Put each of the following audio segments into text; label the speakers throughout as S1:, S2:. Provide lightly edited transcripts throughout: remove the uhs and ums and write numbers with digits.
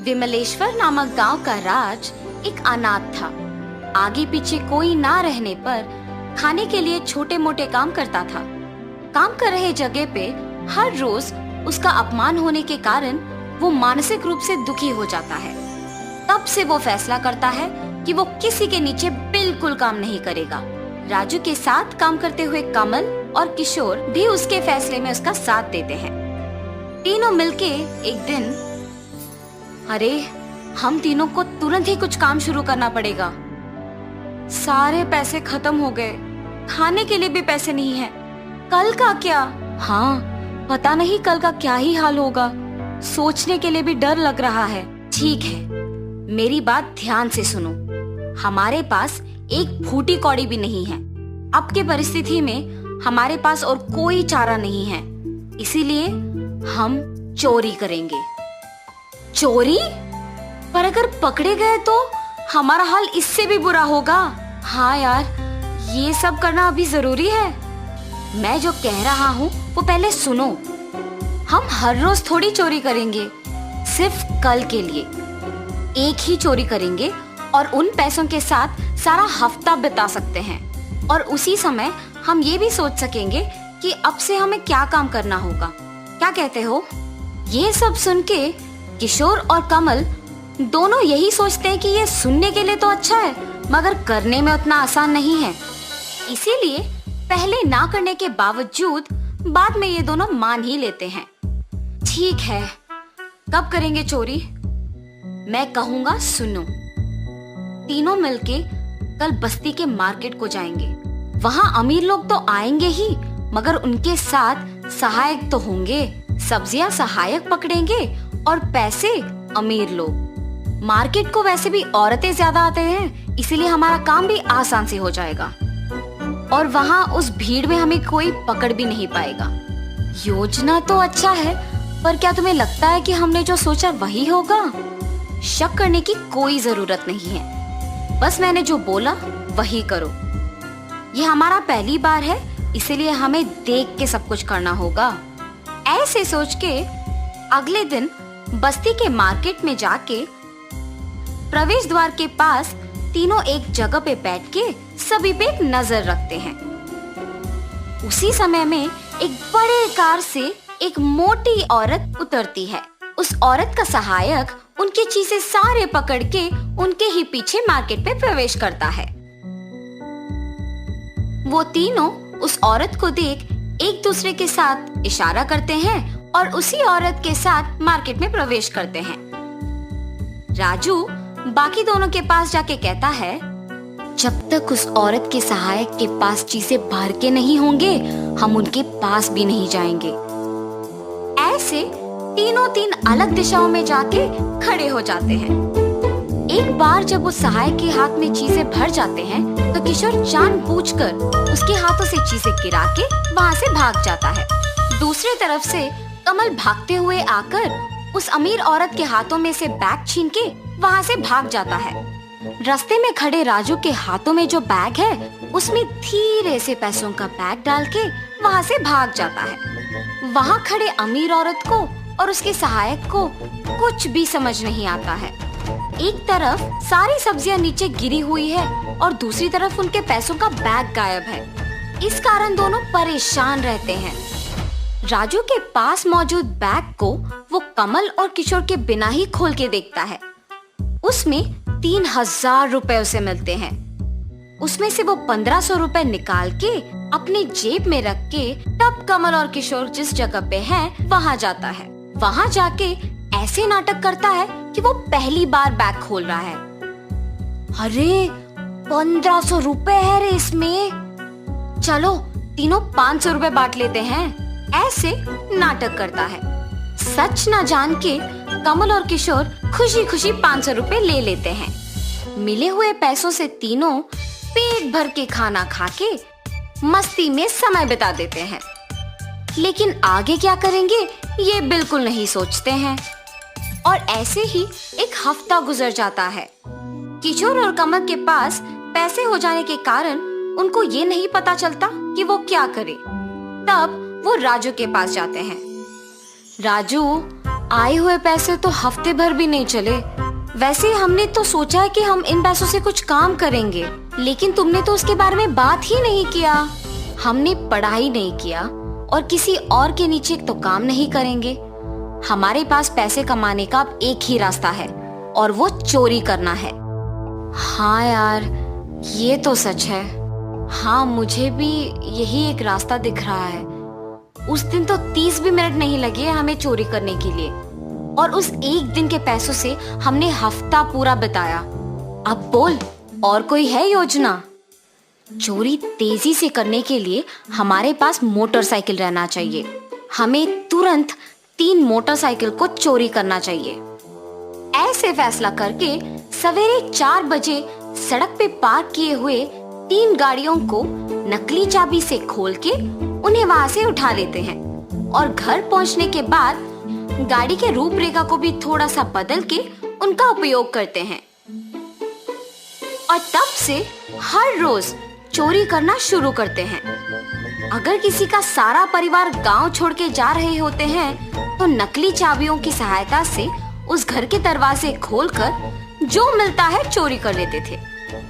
S1: विमलेश्वर नामक गांव का राज एक अनाथ था। आगे पीछे कोई ना रहने पर खाने के लिए छोटे मोटे काम करता था। काम कर रहे जगह पे हर रोज उसका अपमान होने के कारण वो मानसिक रूप से दुखी हो जाता है। तब से वो फैसला करता है कि वो किसी के नीचे बिल्कुल काम नहीं करेगा। राजू के साथ काम करते हुए कमल और किशोर भी उसके फैसले में उसका साथ देते हैं। तीनों मिलके एक दिन, अरे हम तीनों को तुरंत ही कुछ काम शुरू करना पड़ेगा। सारे पैसे खत्म हो गए, खाने के लिए भी पैसे नहीं है। कल का क्या? हाँ, पता नहीं कल का क्या ही हाल होगा। सोचने के लिए भी डर लग रहा है। ठीक है, मेरी बात ध्यान से सुनो। हमारे पास एक फूटी कौड़ी भी नहीं है। अब के परिस्थिति में हमारे पास और कोई चारा नहीं है, इसीलिए हम चोरी करेंगे। चोरी? पर अगर पकड़े गए तो हमारा हाल इससे भी बुरा होगा। हाँ यार, ये सब करना अभी जरूरी है। मैं जो कह रहा हूँ वो पहले सुनो। हम हर रोज थोड़ी चोरी करेंगे, सिर्फ कल के लिए एक ही चोरी करेंगे और उन पैसों के साथ सारा हफ्ता बिता सकते हैं। और उसी समय हम ये भी सोच सकेंगे कि अब से हमें क्या काम करना होगा। क्या कहते हो? ये सब सुन के किशोर और कमल दोनों यही सोचते हैं कि ये सुनने के लिए तो अच्छा है, मगर करने में उतना आसान नहीं है। इसीलिए पहले ना करने के बावजूद बाद में ये दोनों मान ही लेते हैं। ठीक है, कब करेंगे चोरी? मैं कहूँगा, सुनो। तीनों मिलके कल बस्ती के मार्केट को जाएंगे। वहाँ अमीर लोग तो आएंगे ही, मगर उनके साथ सहायक तो होंगे। सब्जियां सहायक पकड़ेंगे और पैसे अमीर लोग। मार्केट को वैसे भी औरतें ज्यादा आते हैं, इसीलिए हमारा काम भी आसान से हो जाएगा। और वहाँ उस भीड़ में हमें कोई पकड़ भी नहीं पाएगा। योजना तो अच्छा है, पर क्या तुम्हें लगता है कि हमने जो सोचा वही होगा? शक करने की कोई जरूरत नहीं है, बस मैंने जो बोला वही करो। ये हमारा पहली बार है, इसीलिए हमें देख के सब कुछ करना होगा। ऐसे सोच के अगले दिन बस्ती के मार्केट में जाके प्रवेश द्वार के पास तीनों एक जगह पे बैठ के सभी पे एक नजर रखते हैं। उसी समय में एक बड़े कार से एक मोटी औरत उतरती है। उस औरत का सहायक उनकी चीजें सारे पकड़ के उनके ही पीछे मार्केट पे प्रवेश करता है। वो तीनों उस औरत को देख एक दूसरे के साथ इशारा करते हैं और उसी औरत के साथ मार्केट में प्रवेश करते हैं। राजू बाकी दोनों के पास जाके कहता है, जब तक उस औरत के सहायक के पास चीजें भर के नहीं होंगे, हम उनके पास भी नहीं जाएंगे। ऐसे तीनों तीन अलग दिशाओं में जाके खड़े हो जाते हैं। एक बार जब उस सहायक के हाथ में चीजें भर जाते हैं, तो किशोर जानबूझकर उसके हाथों से चीजें गिरा के वहाँ से भाग जाता है। दूसरी तरफ से कमल भागते हुए आकर उस अमीर औरत के हाथों में से बैग छीन के वहाँ से भाग जाता है। रास्ते में खड़े राजू के हाथों में जो बैग है, उसमें धीरे से पैसों का बैग डाल के वहाँ से भाग जाता है। वहाँ खड़े अमीर औरत को और उसके सहायक को कुछ भी समझ नहीं आता है। एक तरफ सारी सब्जियां नीचे गिरी हुई है और दूसरी तरफ उनके पैसों का बैग गायब है। इस कारण दोनों परेशान रहते हैं। राजू के पास मौजूद बैग को वो कमल और किशोर के बिना ही खोल के देखता है। उसमें 3000 रुपए उसे मिलते हैं। उसमें से वो 1500 रुपए निकाल के अपनी जेब में रख के तब कमल और किशोर जिस जगह पे हैं वहाँ जाता है। वहाँ जाके ऐसे नाटक करता है कि वो पहली बार बैग खोल रहा है। अरे 1500 रुपए है रे इसमें, चलो तीनों 500 रुपए बांट लेते हैं। ऐसे नाटक करता है। सच न जान के कमल और किशोर खुशी खुशी 500 रुपए ले लेते हैं। मिले हुए पैसों से तीनों पेट भर के खाना खा के मस्ती में समय बिता देते हैं। लेकिन आगे क्या करेंगे ये बिल्कुल नहीं सोचते हैं। और ऐसे ही एक हफ्ता गुजर जाता है। किशोर और कमल के पास पैसे हो जाने के कारण उनको ये नहीं पता चलता कि वो क्या करे। तब वो राजू के पास जाते हैं। राजू, आए हुए पैसे तो हफ्ते भर भी नहीं चले। वैसे हमने तो सोचा है कि हम इन पैसों से कुछ काम करेंगे, लेकिन तुमने तो उसके बारे में बात ही नहीं किया। हमने पढ़ाई नहीं किया और किसी और के नीचे तो काम नहीं करेंगे। हमारे पास पैसे कमाने का अब एक ही रास्ता है और वो चोरी करना है। हाँ यार, ये तो सच है। हाँ, मुझे भी यही एक रास्ता दिख रहा है। उस दिन तो 30 भी मिनट नहीं लगे हमें चोरी करने के लिए, और उस एक दिन के पैसों से हमने हफ्ता पूरा बिताया। अब बोल, और कोई है योजना? चोरी तेजी से करने के लिए हमारे पास मोटरसाइकिल रहना चाहिए। हमें तुरंत 3 मोटरसाइकिल को चोरी करना चाहिए। ऐसे फैसला करके सवेरे 4 बजे सड़क पे पार्क किए हुए 3 गाड़ियों को नकली चाबी से खोल के उन्हें वहां से उठा लेते हैं, और घर पहुंचने के बाद गाड़ी के रूपरेखा को भी थोड़ा सा बदल के उनका उपयोग करते हैं। और तब से हर रोज चोरी करना शुरू करते हैं। अगर किसी का सारा परिवार गांव छोड़ के जा रहे होते हैं तो नकली चाबियों की सहायता से उस घर के दरवाजे खोलकर जो मिलता है चोरी कर लेते थे।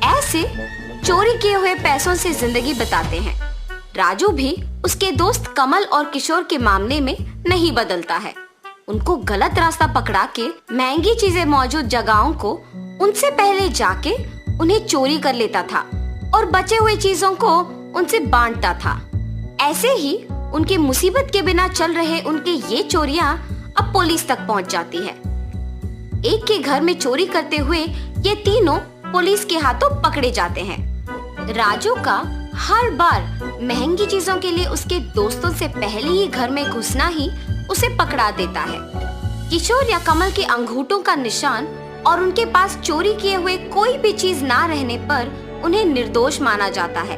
S1: ऐसे चोरी किए हुए पैसों से जिंदगी बिताते हैं। राजू भी उसके दोस्त कमल और किशोर के मामले में नहीं बदलता है। उनको गलत रास्ता पकड़ा के महंगी चीजें मौजूद जगहों को उनसे पहले जाके उन्हें चोरी कर लेता था और बचे हुए चीजों को उनसे बांटता था। ऐसे ही उनके मुसीबत के बिना चल रहे उनके ये चोरियां अब पुलिस तक पहुंच जाती है। एक के घर में चोरी करते हुए ये तीनों पुलिस के हाथों पकड़े जाते हैं। राजू का हर बार महंगी चीजों के लिए उसके दोस्तों से पहले ही घर में घुसना ही उसे पकड़ा देता है। किशोर या कमल के अंगूठों का निशान और उनके पास चोरी किए हुए कोई भी चीज ना रहने पर उन्हें निर्दोष माना जाता है।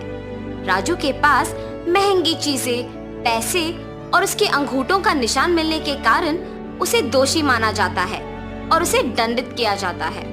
S1: राजू के पास महंगी चीजें, पैसे और उसके अंगूठों का निशान मिलने के कारण उसे दोषी माना जाता है और उसे दंडित किया जाता है।